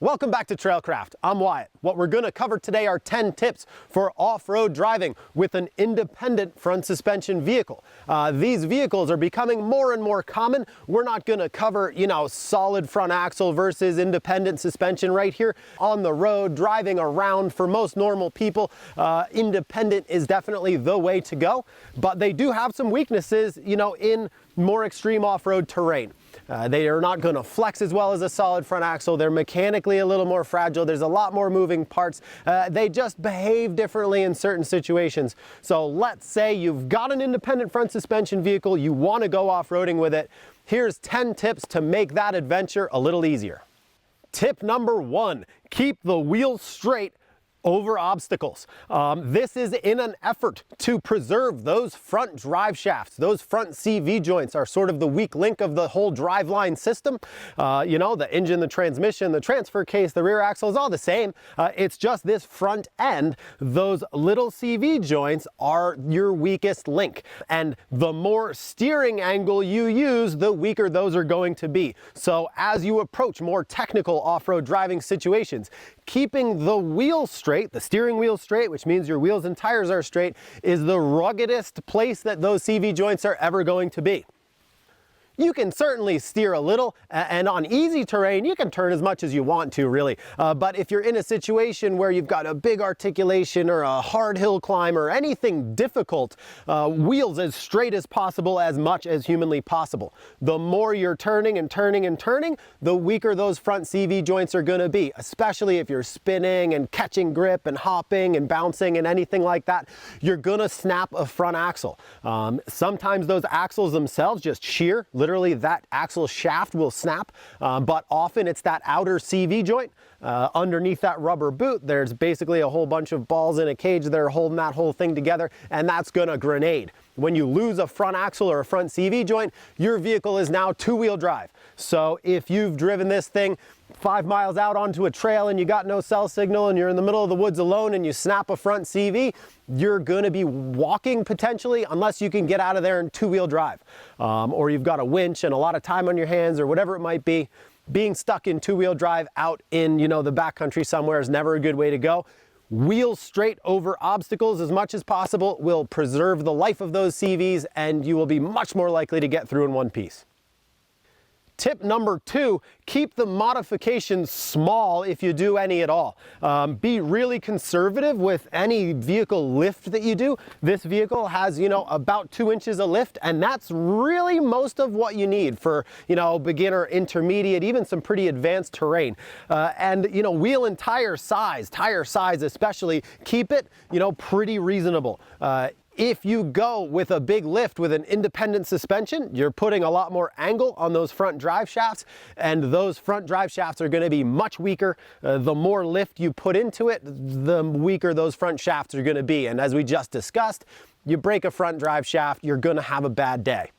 Welcome back to Trailcraft. I'm Wyatt. What we're going to cover today are 10 tips for off-road driving with an independent front suspension vehicle. These vehicles are becoming more and more common. We're not going to cover, solid front axle versus independent suspension right here. On the road, driving around, for most normal people, independent is definitely the way to go. But they do have some weaknesses, in more extreme off-road terrain. They are not going to flex as well as a solid front axle. They're mechanically a little more fragile. There's a lot more moving parts. They just behave differently in certain situations. So let's say you've got an independent front suspension vehicle, you want to go off-roading with it. Here's 10 tips to make that adventure a little easier. Tip number 1, keep the wheels straight over obstacles. This is in an effort to preserve those front drive shafts. Those front CV joints are sort of the weak link of the whole driveline system. The engine, the transmission, the transfer case, the rear axle is all the same. It's just this front end. Those little CV joints are your weakest link. And the more steering angle you use, the weaker those are going to be. So as you approach more technical off-road driving situations, keeping the wheel straight, the steering wheel straight, which means your wheels and tires are straight, is the ruggedest place that those CV joints are ever going to be. You can certainly steer a little, and on easy terrain, you can turn as much as you want to, really. But if you're in a situation where you've got a big articulation or a hard hill climb or anything difficult, wheels as straight as possible, as much as humanly possible. The more you're turning and turning and turning, the weaker those front CV joints are going to be, especially if you're spinning and catching grip and hopping and bouncing and anything like that. You're going to snap a front axle. Sometimes those axles themselves just shear. Literally, that axle shaft will snap, but often it's that outer CV joint. Underneath that rubber boot, there's basically a whole bunch of balls in a cage that are holding that whole thing together, and that's gonna grenade. When you lose a front axle or a front CV joint, your vehicle is now two-wheel drive. So if you've driven this thing 5 miles out onto a trail and you got no cell signal and you're in the middle of the woods alone and you snap a front CV, you're going to be walking potentially unless you can get out of there in two-wheel drive. Or you've got a winch and a lot of time on your hands or whatever it might be. Being stuck in two-wheel drive out in, the backcountry somewhere is never a good way to go. Wheels straight over obstacles as much as possible will preserve the life of those CVs, and you will be much more likely to get through in one piece. Tip number 2, keep the modifications small if you do any at all. Be really conservative with any vehicle lift that you do. This vehicle has, about 2 inches of lift, and that's really most of what you need for, beginner, intermediate, even some pretty advanced terrain. Wheel and tire size especially, keep it, pretty reasonable. If you go with a big lift with an independent suspension, you're putting a lot more angle on those front drive shafts, and those front drive shafts are going to be much weaker. The more lift you put into it, the weaker those front shafts are going to be. And as we just discussed, you break a front drive shaft, you're going to have a bad day.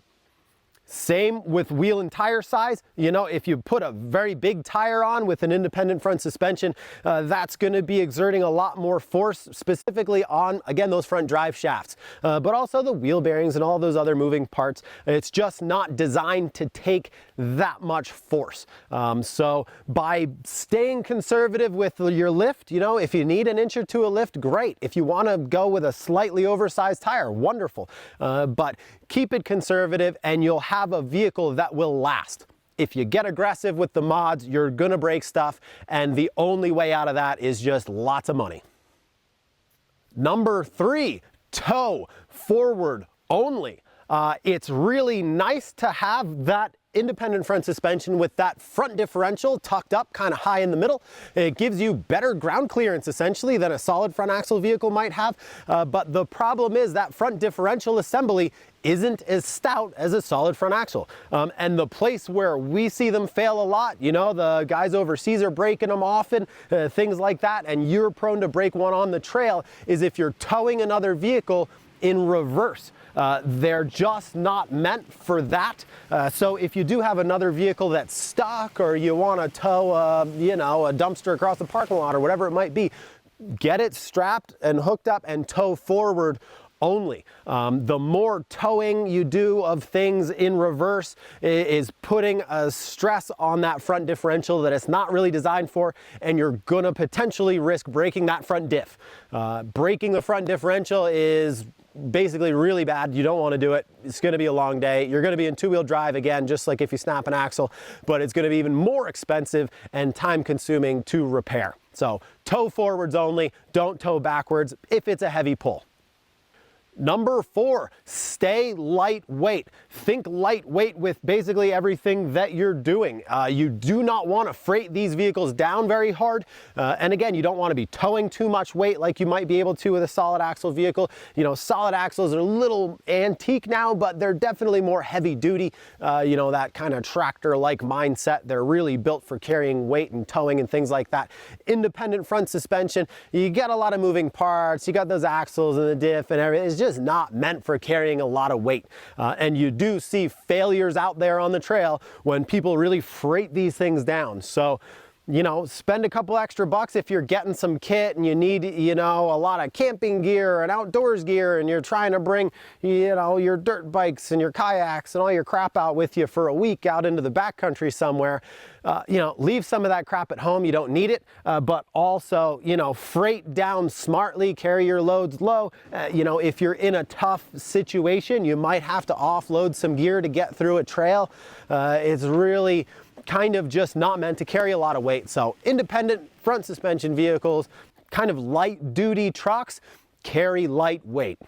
Same with wheel and tire size. If you put a very big tire on with an independent front suspension, that's going to be exerting a lot more force, specifically on, again, those front drive shafts, but also the wheel bearings and all those other moving parts. It's just not designed to take that much force. So by staying conservative with your lift, if you need an inch or two of lift, great. If you want to go with a slightly oversized tire, wonderful. But keep it conservative and you'll have a vehicle that will last. If you get aggressive with the mods, you're gonna break stuff, and the only way out of that is just lots of money. Number 3, tow forward only. It's really nice to have that independent front suspension with that front differential tucked up kind of high in the middle. It gives you better ground clearance essentially than a solid front axle vehicle might have. But the problem is that front differential assembly isn't as stout as a solid front axle. And the place where we see them fail a lot, the guys overseas are breaking them often, things like that, and you're prone to break one on the trail, is if you're towing another vehicle in reverse. They're just not meant for that. So if you do have another vehicle that's stuck, or you want to tow a dumpster across the parking lot or whatever it might be, get it strapped and hooked up and tow forward only. The more towing you do of things in reverse is putting a stress on that front differential that it's not really designed for, and you're gonna potentially risk breaking that front diff. Breaking the front differential is basically really bad. You don't want to do it. It's going to be a long day. You're going to be in two-wheel drive again, just like if you snap an axle, but it's going to be even more expensive and time consuming to repair. So tow forwards only, don't tow backwards if it's a heavy pull. Number 4, stay lightweight. Think lightweight with basically everything that you're doing. You do not want to freight these vehicles down very hard. And again, you don't want to be towing too much weight like you might be able to with a solid axle vehicle. You know, solid axles are a little antique now, but they're definitely more heavy duty. You know, that kind of tractor-like mindset. They're really built for carrying weight and towing and things like that. Independent front suspension, you got a lot of moving parts. You got those axles and the diff and everything. It's just not meant for carrying a lot of weight. And you do see failures out there on the trail when people really freight these things down. So, you know, spend a couple extra bucks if you're getting some kit and you need, you know, a lot of camping gear and outdoors gear, and you're trying to bring, you know, your dirt bikes and your kayaks and all your crap out with you for a week out into the backcountry somewhere. You know, leave some of that crap at home. You don't need it, but also, you know, freight down smartly, carry your loads low. You know, if you're in a tough situation, you might have to offload some gear to get through a trail. It's really kind of just not meant to carry a lot of weight. So independent front suspension vehicles, kind of light duty trucks, carry light weight.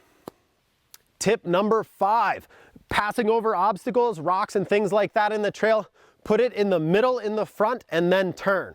Tip number 5, passing over obstacles, rocks and things like that in the trail, put it in the middle in the front and then turn.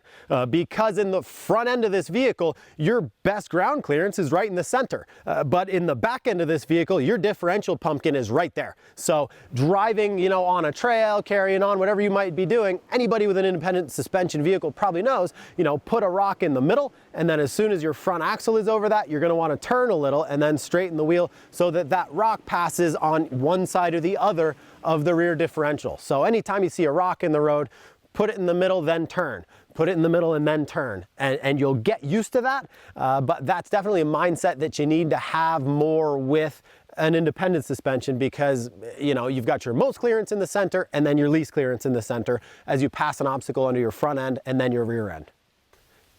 Because in the front end of this vehicle, your best ground clearance is right in the center. But in the back end of this vehicle, your differential pumpkin is right there. So driving, you know, on a trail, carrying on, whatever you might be doing, anybody with an independent suspension vehicle probably knows, you know, put a rock in the middle, and then as soon as your front axle is over that, you're gonna wanna turn a little and then straighten the wheel so that that rock passes on one side or the other of the rear differential. So anytime you see a rock in the road, put it in the middle, then turn. Put it in the middle and then turn. And you'll get used to that, but that's definitely a mindset that you need to have more with an independent suspension, because, you know, you've got your most clearance in the center and then your least clearance in the center as you pass an obstacle under your front end and then your rear end.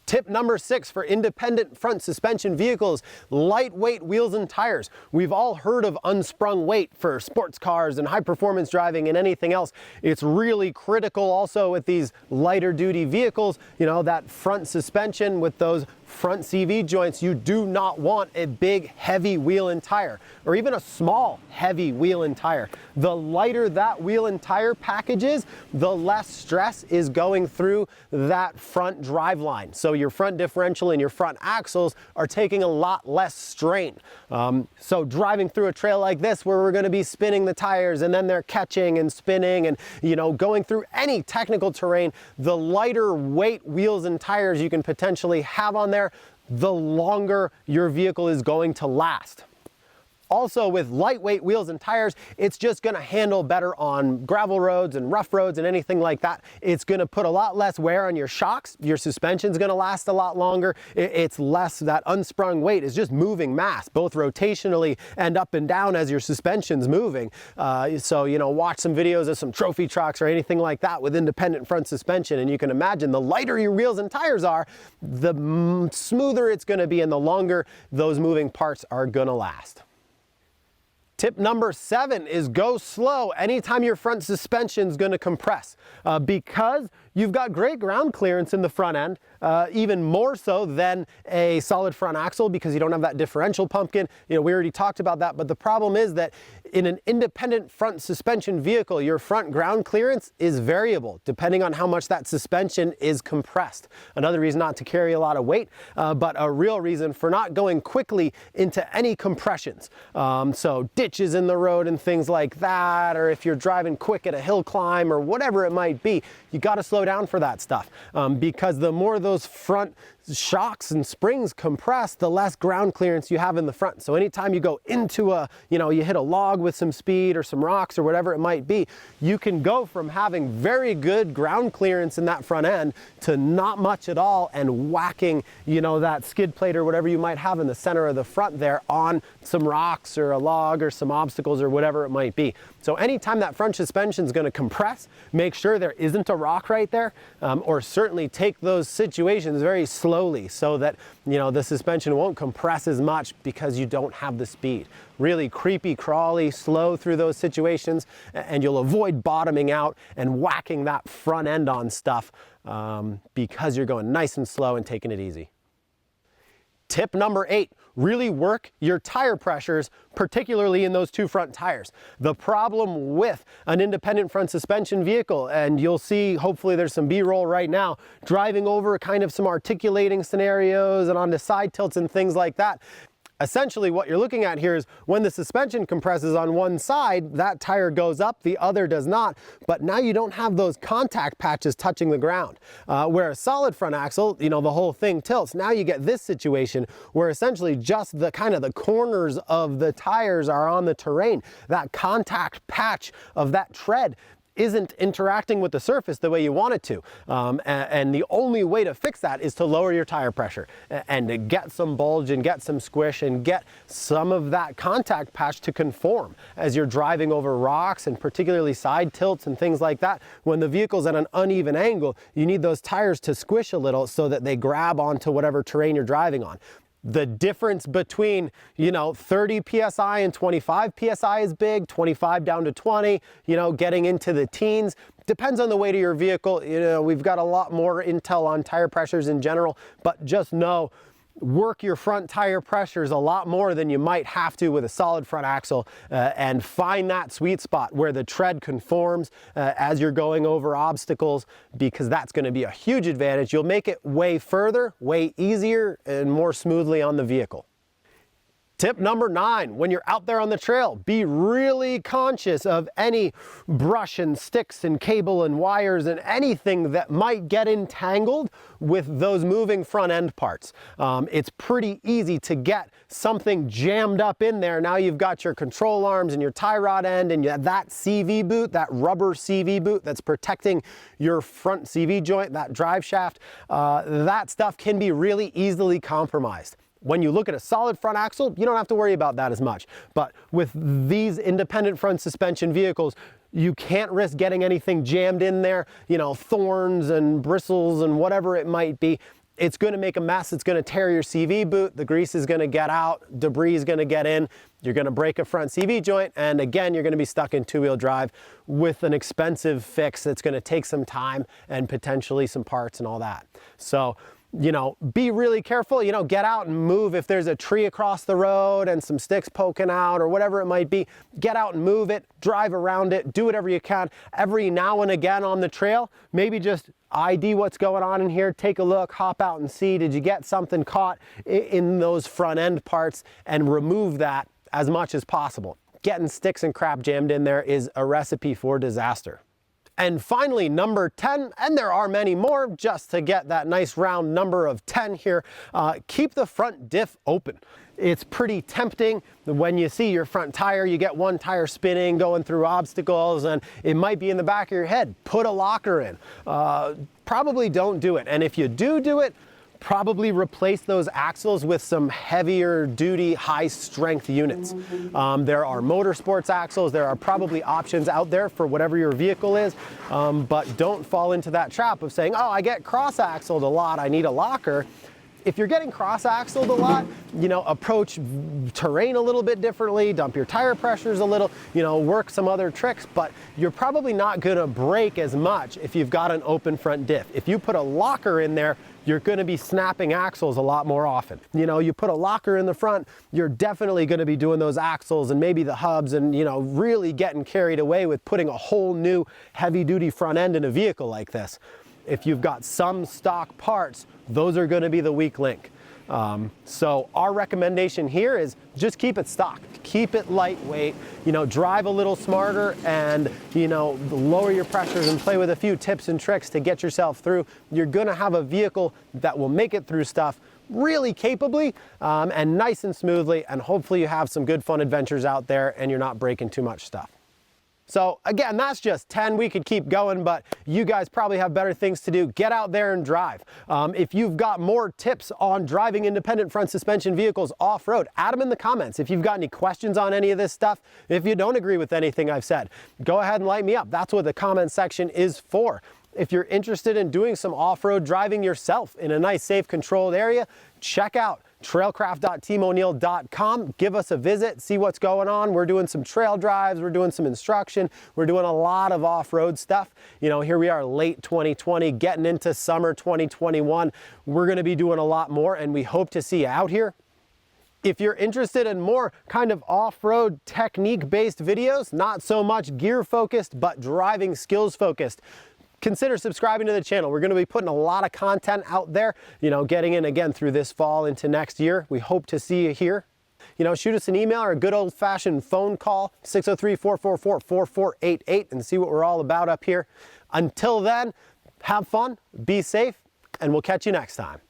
Tip number 6 for independent front suspension vehicles, lightweight wheels and tires. We've all heard of unsprung weight for sports cars and high performance driving and anything else. It's really critical also with these lighter duty vehicles, you know, that front suspension with those front CV joints. You do not want a big heavy wheel and tire, or even a small heavy wheel and tire. The lighter that wheel and tire package is, the less stress is going through that front drive line. So your front differential and your front axles are taking a lot less strain. So driving through a trail like this where we're going to be spinning the tires and then they're catching and spinning and, you know, going through any technical terrain, the lighter weight wheels and tires you can potentially have on there, the longer your vehicle is going to last. Also, with lightweight wheels and tires, it's just going to handle better on gravel roads and rough roads and anything like that. It's going to put a lot less wear on your shocks. Your suspension's going to last a lot longer. It's less, that unsprung weight is just moving mass, both rotationally and up and down as your suspension's moving. So, you know, watch some videos of some trophy trucks or anything like that with independent front suspension, and you can imagine the lighter your wheels and tires are, the smoother it's going to be and the longer those moving parts are going to last. Tip number 7 is go slow anytime your front suspension is going to compress, because you've got great ground clearance in the front end, even more so than a solid front axle, because you don't have that differential pumpkin. You know, we already talked about that, but the problem is that in an independent front suspension vehicle, your front ground clearance is variable depending on how much that suspension is compressed. Another reason not to carry a lot of weight, but a real reason for not going quickly into any compressions. So ditches in the road and things like that, or if you're driving quick at a hill climb or whatever it might be, you got to slow down for that stuff, because the more those front shocks and springs compress, the less ground clearance you have in the front. So anytime you go into you hit a log with some speed or some rocks or whatever it might be, you can go from having very good ground clearance in that front end to not much at all, and whacking, that skid plate or whatever you might have in the center of the front there on some rocks or a log or some obstacles or whatever it might be. So anytime that front suspension is going to compress, make sure there isn't a rock right there, or certainly take those situations very slowly so that the suspension won't compress as much because you don't have the speed. Really creepy, crawly, slow through those situations, and you'll avoid bottoming out and whacking that front end on stuff because you're going nice and slow and taking it easy. Tip number 8, really work your tire pressures, particularly in those two front tires. The problem with an independent front suspension vehicle, and you'll see, hopefully there's some B-roll right now, driving over kind of some articulating scenarios and onto side tilts and things like that. Essentially what you're looking at here is when the suspension compresses on one side, that tire goes up, the other does not, but now you don't have those contact patches touching the ground. Where a solid front axle, the whole thing tilts. Now you get this situation where essentially just the corners of the tires are on the terrain. That contact patch of that tread isn't interacting with the surface the way you want it to. And the only way to fix that is to lower your tire pressure and to get some bulge and get some squish and get some of that contact patch to conform as you're driving over rocks and particularly side tilts and things like that. When the vehicle's at an uneven angle, you need those tires to squish a little so that they grab onto whatever terrain you're driving on. The difference between, 30 PSI and 25 PSI is big, 25 down to 20, getting into the teens. Depends on the weight of your vehicle. We've got a lot more intel on tire pressures in general, but just know, work your front tire pressures a lot more than you might have to with a solid front axle, and find that sweet spot where the tread conforms as you're going over obstacles, because that's going to be a huge advantage. You'll make it way further, way easier, and more smoothly on the vehicle. Tip number 9, when you're out there on the trail, be really conscious of any brush and sticks and cable and wires and anything that might get entangled with those moving front end parts. It's pretty easy to get something jammed up in there. Now you've got your control arms and your tie rod end and that CV boot, that rubber CV boot that's protecting your front CV joint, that drive shaft. That stuff can be really easily compromised. When you look at a solid front axle, you don't have to worry about that as much. But with these independent front suspension vehicles, you can't risk getting anything jammed in there, thorns and bristles and whatever it might be. It's going to make a mess. It's going to tear your CV boot. The grease is going to get out. Debris is going to get in. You're going to break a front CV joint. And again, you're going to be stuck in two-wheel drive with an expensive fix that's going to take some time and potentially some parts and all that. So, be really careful, get out and move. If there's a tree across the road and some sticks poking out or whatever it might be, get out and move it, drive around it, do whatever you can. Every now and again on the trail, maybe just ID what's going on in here, take a look, hop out and see, did you get something caught in those front end parts, and remove that as much as possible. Getting sticks and crap jammed in there is a recipe for disaster. And finally, number 10, and there are many more, just to get that nice round number of 10 here, keep the front diff open. It's pretty tempting when you see your front tire, you get one tire spinning, going through obstacles, and it might be in the back of your head. Put a locker in. Probably don't do it. And if you do it, probably replace those axles with some heavier duty, high strength units. There are motorsports axles, there are probably options out there for whatever your vehicle is, but don't fall into that trap of saying, oh, I get cross-axled a lot, I need a locker. If you're getting cross-axled a lot, approach terrain a little bit differently, dump your tire pressures a little, work some other tricks, but you're probably not gonna break as much if you've got an open front diff. If you put a locker in there, you're gonna be snapping axles a lot more often. You put a locker in the front, you're definitely gonna be doing those axles and maybe the hubs and, really getting carried away with putting a whole new heavy-duty front end in a vehicle like this. If you've got some stock parts, those are going to be the weak link. So our recommendation here is just keep it stock, keep it lightweight, drive a little smarter and, lower your pressures and play with a few tips and tricks to get yourself through. You're gonna have a vehicle that will make it through stuff really capably and nice and smoothly, and hopefully you have some good fun adventures out there and you're not breaking too much stuff. So again, that's just 10. We could keep going, but you guys probably have better things to do. Get out there and drive. If you've got more tips on driving independent front suspension vehicles off-road, add them in the comments. If you've got any questions on any of this stuff, if you don't agree with anything I've said, go ahead and light me up. That's what the comment section is for. If you're interested in doing some off-road driving yourself in a nice, safe, controlled area, check out trailcraft.teamoneil.com. Give us a visit, see what's going on. We're doing some trail drives, we're doing some instruction, we're doing a lot of off-road stuff. Here we are late 2020, getting into summer 2021. We're gonna be doing a lot more and we hope to see you out here. If you're interested in more kind of off-road technique-based videos, not so much gear-focused, but driving skills-focused, consider subscribing to the channel. We're going to be putting a lot of content out there, getting in again through this fall into next year. We hope to see you here. Shoot us an email or a good old-fashioned phone call, 603-444-4488, and see what we're all about up here. Until then, have fun, be safe, and we'll catch you next time.